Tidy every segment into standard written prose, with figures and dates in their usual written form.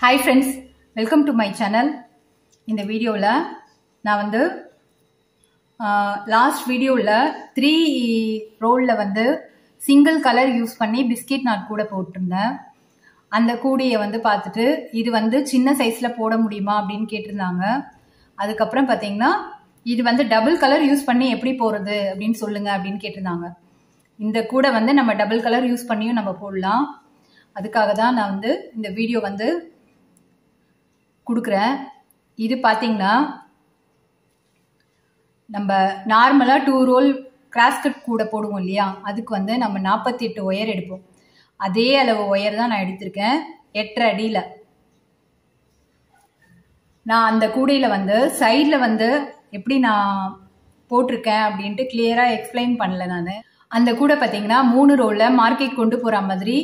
Hi friends, welcome to my channel. In the video la na vandu last video la 3 roll la vandu single color use panni biscuit knot kuda potirundhen. அந்த கூடியை வந்து பார்த்துட்டு இது வந்து சின்ன சைஸ்ல போட முடியுமா அப்படின்னு கேட்டிருந்தாங்க. அதுக்கப்புறம் பார்த்தீங்கன்னா இது வந்து டபுள் கலர் யூஸ் பண்ணி எப்படி போறது அப்படின்னு சொல்லுங்க அப்படின்னு கேட்டிருந்தாங்க. இந்த கூடை வந்து நம்ம டபுள் கலர் யூஸ் பண்ணியும் நம்ம போடலாம். அதுக்காக தான் நான் வந்து இந்த வீடியோ வந்து கொடுக்குறேன். இது பார்த்தீங்கன்னா நம்ம நார்மலாக 2 ரோல் கிராஸ்கட் கூடை போடுவோம் இல்லையா, அதுக்கு வந்து நம்ம 48 ஒயர் எடுப்போம். அதே அளவு ஒயர் தான் நான் எடுத்திருக்கேன். 8.5 அடியில் நான் அந்த கூடையில் வந்து சைடில் வந்து எப்படி நான் போட்டிருக்கேன் அப்படின்ட்டு கிளியராக எக்ஸ்பிளைன் பண்ணல. நான் அந்த கூடை பார்த்தீங்கன்னா 3 ரோலில் மார்க்கெட் கொண்டு போகிற மாதிரி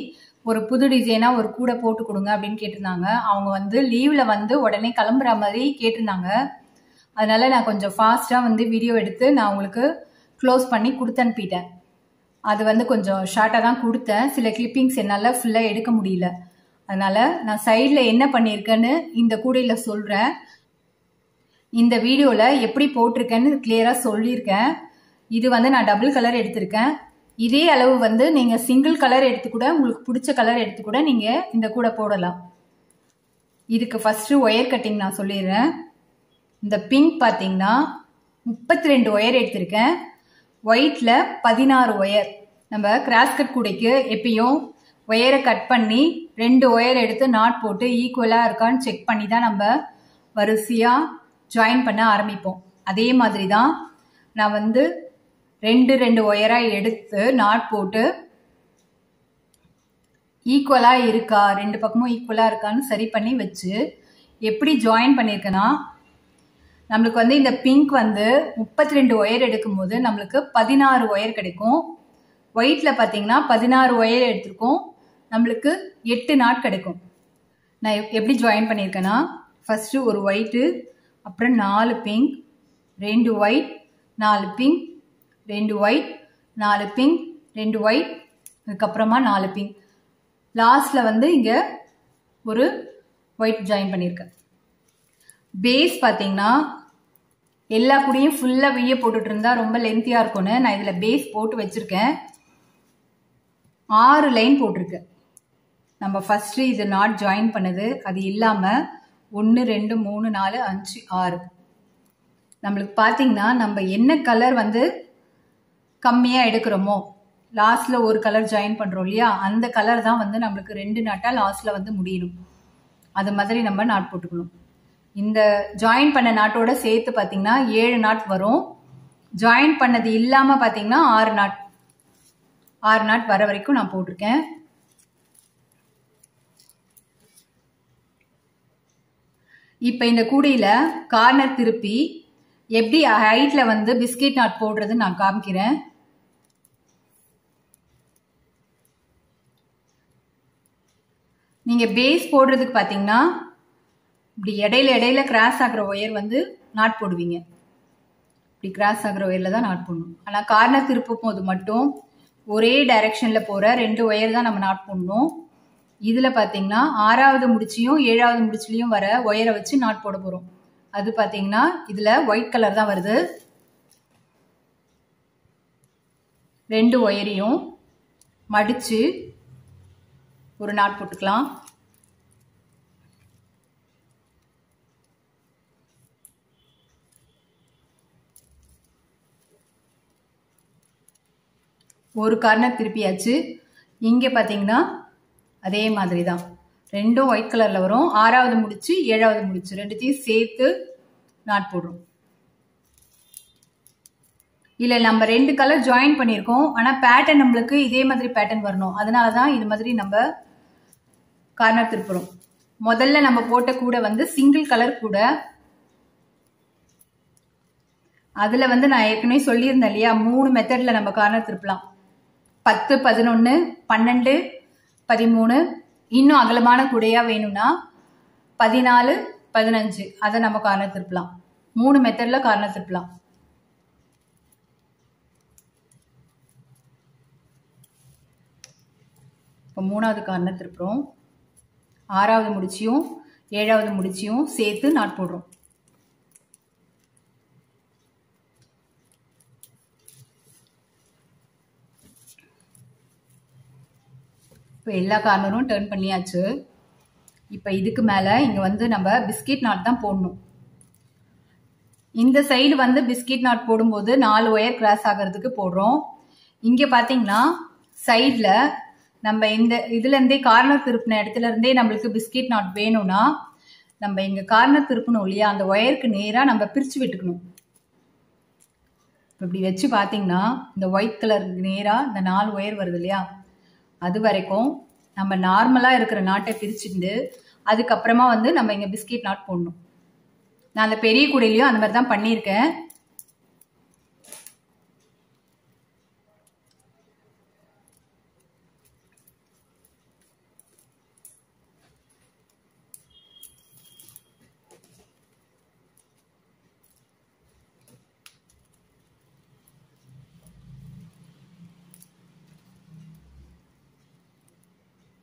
ஒரு புது டிசைனாக ஒரு கூடை போட்டு கொடுங்க அப்படின்னு கேட்டிருந்தாங்க. அவங்க வந்து லீவில் வந்து உடனே கிளம்புற மாதிரி கேட்டிருந்தாங்க. அதனால நான் கொஞ்சம் ஃபாஸ்ட்டாக வந்து வீடியோ எடுத்து நான் உங்களுக்கு க்ளோஸ் பண்ணி கொடுத்து அனுப்பிட்டேன். அது வந்து கொஞ்சம் ஷார்ட்டாக தான் கொடுத்தேன். சில கிளிப்பிங்ஸ் என்னால் ஃபுல்லாக எடுக்க முடியல. அதனால நான் சைடில் என்ன பண்ணியிருக்கேன்னு இந்த கூடையில் சொல்கிறேன். இந்த வீடியோவில் எப்படி போட்டிருக்கேன்னு கிளியராக சொல்லியிருக்கேன். இது வந்து நான் டபுள் கலர் எடுத்திருக்கேன். இதே அளவு வந்து நீங்கள் சிங்கிள் கலர் எடுத்து கூட உங்களுக்கு பிடிச்ச கலர் எடுத்து கூட நீங்கள் இந்த கூடை போடலாம். இதுக்கு ஃபஸ்ட்டு ஒயர் கட்டிங் நான் சொல்லிடுறேன். இந்த பிங்க் பார்த்தீங்கன்னா 32 ஒயர் எடுத்திருக்கேன். ஒயிட்டில் 16 ஒயர். நம்ம கிராஸ்கட் கூடைக்கு எப்பயும் ஒயரை கட் பண்ணி 2 ஒயர் எடுத்து நாட் போட்டு ஈக்குவலாக இருக்கான்னு செக் பண்ணி தான் நம்ம வரிசையாக ஜாயின் பண்ண ஆரம்பிப்போம். அதே மாதிரி தான் நான் வந்து 2 ஒயராக எடுத்து நாட் போட்டு ஈக்குவலாக இருக்கா, 2 பக்கமும் ஈக்குவலாக இருக்கான்னு சரி பண்ணி வச்சு எப்படி ஜாயின் பண்ணியிருக்கேன்னா, நம்மளுக்கு வந்து இந்த பிங்க் வந்து 32 ஒயர் எடுக்கும் போது நம்மளுக்கு 16 ஒயர் கிடைக்கும். ஒயிட்டில் பார்த்தீங்கன்னா 16 ஒயர் எடுத்திருக்கோம், நம்மளுக்கு 8 நாட் கிடைக்கும். நான் எப்படி ஜாயின் பண்ணியிருக்கேன்னா, ஃபஸ்ட்டு ஒரு ஒயிட்டு, அப்புறம் 4 pink, 2 white, 4 pink, 2 white, 4 pink, 2 white, அதுக்கப்புறமா 4 பிங்க். லாஸ்டில் வந்து இங்கே ஒரு ஒயிட் ஜாயின் பண்ணியிருக்கேன். பேஸ் பார்த்தீங்கன்னா எல்லா கூடையும் ஃபுல்லாக வீடியோ போட்டுட்டு இருந்தா ரொம்ப லென்த்தியாக இருக்கும்னு நான் இதில் பேஸ் போட்டு வச்சுருக்கேன். 6 லைன் போட்டிருக்கேன். நம்ம ஃபஸ்ட்டு இது நாட் ஜாயின் பண்ணது அது இல்லாமல் 1 2 3 4 5 6. நம்மளுக்கு பார்த்தீங்கன்னா நம்ம என்ன கலர் வந்து கம்மியாக எடுக்கிறோமோ, லாஸ்ட்டில் ஒரு கலர் ஜாயின் பண்ணுறோம் இல்லையா, அந்த கலர் தான் வந்து நம்மளுக்கு 2 நாட்டாக லாஸ்ட்டில் வந்து முடியணும். அது மாதிரி நம்ம நாட் போட்டுக்கணும். இந்த ஜாயின் பண்ண நாட்டோட சேர்த்து பார்த்தீங்கன்னா 7 நாட் வரும். ஜாயின் பண்ணது இல்லாமல் பார்த்தீங்கன்னா 6 நாட் வர வரைக்கும் நான் போட்டிருக்கேன். இப்போ இந்த கூடையில் கார்னர் திருப்பி எப்படி ஹைட்டில் வந்து பிஸ்கெட் நாட் போடுறது நான் காமிக்கிறேன். நீங்கள் பேஸ் போடுறதுக்கு பார்த்தீங்கன்னா இப்படி இடையில கிராஸ் ஆகிற ஒயர் வந்து நாட் போடுவீங்க. இப்படி கிராஸ் ஆகிற ஒயரில் தான் நாட் போடணும். ஆனால் கார்னர் திருப்பும் போது மட்டும் ஒரே டைரக்ஷனில் போகிற 2 ஒயர் தான் நம்ம நாட் போடணும். இதில் பார்த்தீங்கன்னா 6வது முடிச்சியும் 7வது முடிச்சிலையும் வர ஒயரை வச்சு நாட் போட போகிறோம். அது பார்த்தீங்கன்னா இதில் ஒயிட் கலர் தான் வருது. 2 ஒயரையும் மடித்து ஒரு நாட் போட்டுக்கலாம். ஒரு கார்னர் திருப்பியாச்சு. இங்கே பார்த்தீங்கன்னா அதே மாதிரி தான் 2 ஒயிட் கலரில் வரும். 6வது முடிச்சு 7வது முடிச்சு 2த்தையும் சேர்த்து நாட் போடுறோம். இல்லை நம்ம 2 கலர் ஜாயின் பண்ணியிருக்கோம், ஆனால் பேட்டர்ன் நம்மளுக்கு இதே மாதிரி பேட்டர்ன் வரணும். அதனால தான் இது மாதிரி நம்ம கார்னர் திருப்புறோம். முதல்ல நம்ம போட்ட கூடை வந்து சிங்கிள் கலர் கூடை. அதில் வந்து நான் ஏற்கனவே சொல்லியிருந்தேன் இல்லையா, 3 மெத்தடில் நம்ம கார்னர் திருப்பலாம். 10 11 12 13. இன்னும் அகலமான கூடையாக வேணும்னா 14 15 அதை நம்ம கார்னர் திருப்பலாம். 3 மெத்தடில் கார்னர் திருப்பலாம். இப்போ 3வது கார்னர் திருப்புறோம். 6வது முடிச்சியும் 7வது முடிச்சியும் சேர்த்து நாட் போடுறோம். இப்போ எல்லா கார்னரும் டர்ன் பண்ணியாச்சு. இப்போ இதுக்கு மேலே இங்கே வந்து நம்ம பிஸ்கெட் நாட் தான் போடணும். இந்த சைடு வந்து பிஸ்கெட் நாட் போடும்போது 4 ஒயர் கிராஸ் ஆகிறதுக்கு போடுறோம். இங்கே பார்த்தீங்கன்னா சைடில் நம்ம இந்த இதுலேருந்தே கார்னர் திருப்பின இடத்துல இருந்தே நம்மளுக்கு பிஸ்கெட் நாட் வேணும்னா நம்ம இங்கே கார்னர் திருப்பணும் இல்லையா, அந்த ஒயருக்கு நேராக நம்ம பிரித்து விட்டுக்கணும். இப்படி வச்சு பார்த்தீங்கன்னா இந்த ஒயிட் கலருக்கு நேராக இந்த 4 ஒயர் வருது இல்லையா, அது வரைக்கும் நம்ம நார்மலாக இருக்கிற நாட்டை பிரிச்சுட்டு அதுக்கப்புறமா வந்து நம்ம இங்கே பிஸ்கெட் நாட் போடணும். நான் அந்த பெரிய கூடையிலையும் அந்த மாதிரி தான் பண்ணியிருக்கேன்.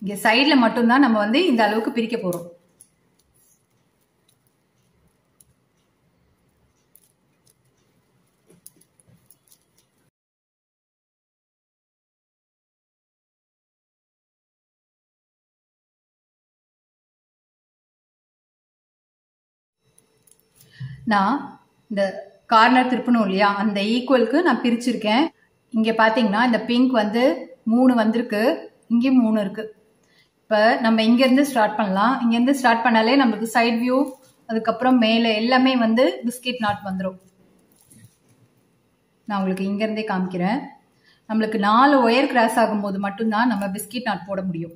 இங்கே சைடில் மட்டும்தான் நம்ம வந்து இந்த அளவுக்கு பிரிக்க போகிறோம். நான் இந்த கார்னர் திருப்பணும் இல்லையா, அந்த ஈக்குவலுக்கு நான் பிரிச்சிருக்கேன். இங்கே பார்த்தீங்கன்னா இந்த பிங்க் வந்து 3 வந்திருக்கு, இங்கேயும் 3 இருக்கு. இப்போ நம்ம இங்கேருந்து ஸ்டார்ட் பண்ணலாம். இங்கேருந்து ஸ்டார்ட் பண்ணாலே நம்மளுக்கு சைட் வியூ அதுக்கப்புறம் மேலே எல்லாமே வந்து பிஸ்கெட் நாட் வந்துடும். நான் உங்களுக்கு இங்கேருந்தே காமிக்கிறேன். நம்மளுக்கு 4 ஒயர் கிராஸ் ஆகும்போது மட்டும்தான் நம்ம பிஸ்கெட் நாட் போட முடியும்.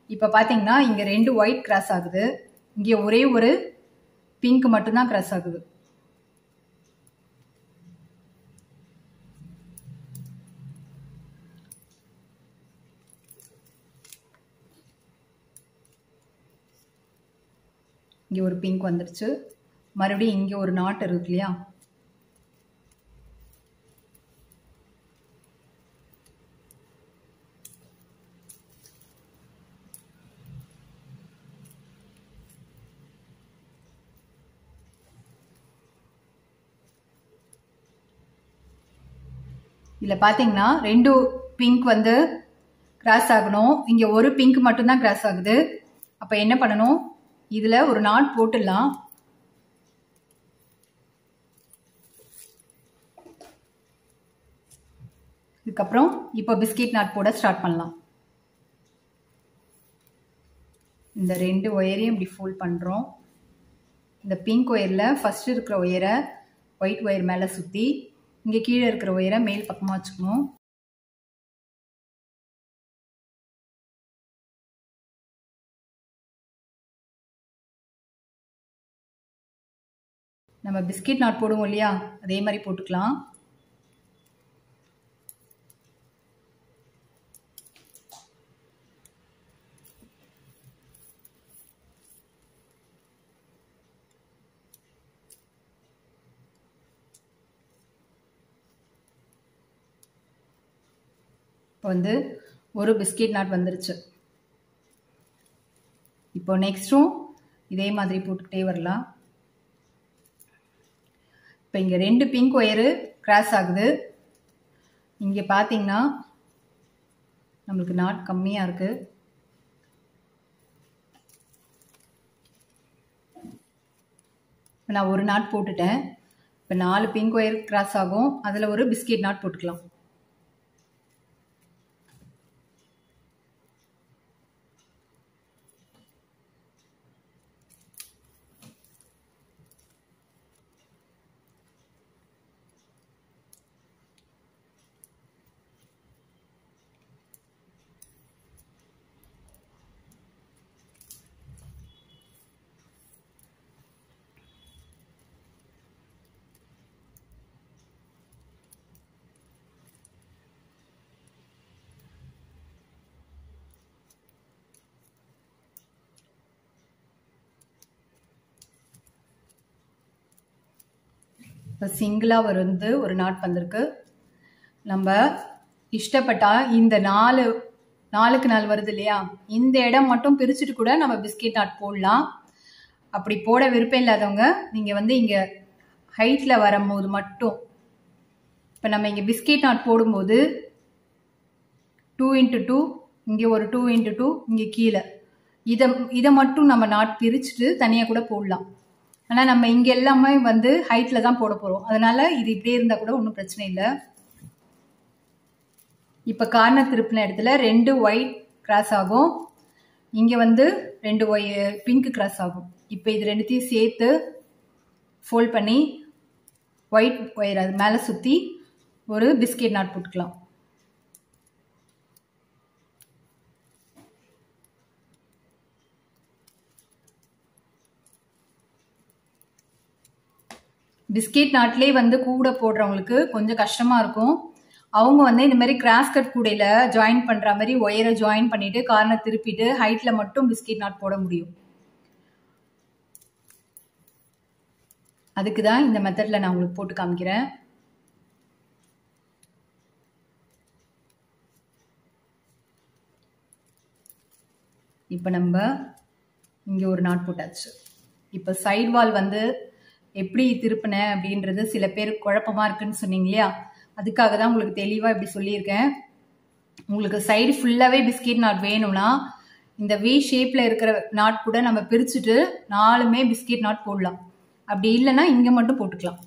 இப்போ பார்த்தீங்கன்னா இங்கே 2 ஒயிட் கிராஸ் ஆகுது, இங்கே ஒரே ஒரு பிங்க் மட்டும்தான் கிராஸ் ஆகுது. இங்கே ஒரு பிங்க் வந்துருச்சு, மறுபடியும் இங்கே ஒரு நாட் இருக்கு இல்லையா, இதில் பார்த்தீங்கன்னா 2 பிங்க் வந்து கிராஸ் ஆகணும், இங்கே ஒரு பிங்க் மட்டும்தான் கிராஸ் ஆகுது. அப்போ என்ன பண்ணணும், இதில் ஒரு நாட் போட்டுடலாம். இதுக்கப்புறம் இப்போ பிஸ்கெட் நாட் போட ஸ்டார்ட் பண்ணலாம். இந்த 2 ஒயரையும் இப்படி ஃபோல்ட் பண்ணுறோம். இந்த பிங்க் ஒயரில் ஃபர்ஸ்ட் இருக்கிற ஒயரை ஒயிட் ஒயர் மேலே சுற்றி இங்கே கீழே இருக்கிற ஒயரை மேல் பக்கமாக வச்சுக்கணும். நம்ம பிஸ்கெட் நாட் போடுவோம் இல்லையா, அதே மாதிரி போட்டுக்கலாம். இப்போ வந்து ஒரு பிஸ்கெட் நாட் வந்துருச்சு. இப்போ நெக்ஸ்ட்டும் இதே மாதிரி போட்டுக்கிட்டே வரலாம். இப்போ இங்கே 2 பிங்க் ஒயரு கிராஸ் ஆகுது. இங்கே பார்த்தீங்கன்னா நம்மளுக்கு நாட் கம்மியாக இருக்குது. இப்போ நான் ஒரு நாட் போட்டுட்டேன். இப்போ 4 பிங்க் ஒயர் கிராஸ் ஆகும், அதில் ஒரு பிஸ்கெட் நாட் போட்டுக்கலாம். இப்போ சிங்கிளாக வந்து ஒரு நாட் வந்திருக்கு. நம்ம இஷ்டப்பட்டா இந்த 4க்கு 4 வருது இல்லையா, இந்த இடம் மட்டும் பிரிச்சுட்டு கூட நம்ம பிஸ்கெட் நாட் போடலாம். அப்படி போட விருப்பம் இல்லாதவங்க நீங்கள் வந்து இங்கே ஹைட்டில் வரும்போது மட்டும், இப்போ நம்ம இங்கே பிஸ்கெட் நாட் போடும்போது 2x2, இங்கே ஒரு 2x2, இங்கே கீழே இதை மட்டும் நம்ம நாட் பிரிச்சுட்டு தனியாக கூட போடலாம். ஆனால் நம்ம இங்கே எல்லாமே வந்து ஹைட்டில் தான் போட போகிறோம். அதனால இது இப்படியே இருந்தால் கூட ஒன்றும் பிரச்சனை இல்லை. இப்போ கார்னர் திருப்பின இடத்துல 2 ஒயிட் கிராஸ் ஆகும், இங்கே வந்து 2 பிங்க் கிராஸ் ஆகும். இப்போ இது ரெண்டுத்தையும் சேர்த்து ஃபோல்ட் பண்ணி ஒயிட் ஒயர் அது மேலே சுற்றி ஒரு பிஸ்கெட் நாட் போட்டுக்கலாம். பிஸ்கெட் நாட்லேயே வந்து கூடை போடுறவங்களுக்கு கொஞ்சம் கஷ்டமாக இருக்கும். அவங்க வந்து இந்த மாதிரி கிராஸ்கட் கூடையில் ஜாயின் பண்ணுற மாதிரி ஒயரை ஜாயின் பண்ணிவிட்டு கார்னர் திருப்பிட்டு ஹைட்டில் மட்டும் பிஸ்கெட் நாட் போட முடியும். அதுக்கு தான் இந்த மெத்தடில் நான் உங்களுக்கு போட்டு காமிக்கிறேன். இப்போ நம்ம இங்கே ஒரு நாட் போட்டாச்சு. இப்போ சைடு வால் வந்து எப்படி திருப்பினேன் அப்படின்றது சில பேர் குழப்பமா இருக்குன்னு சொன்னீங்க இல்லையா, அதுக்காக தான் உங்களுக்கு தெளிவாக இப்படி சொல்லியிருக்கேன். உங்களுக்கு சைடு ஃபுல்லாகவே பிஸ்கெட் நாட் வேணும்னா இந்த வி ஷேப்பில் இருக்கிற நாட் கூட நம்ம பிரிச்சுட்டு 4மே பிஸ்கெட் நாட் போடலாம். அப்படி இல்லைன்னா இங்கே மட்டும் போட்டுக்கலாம்.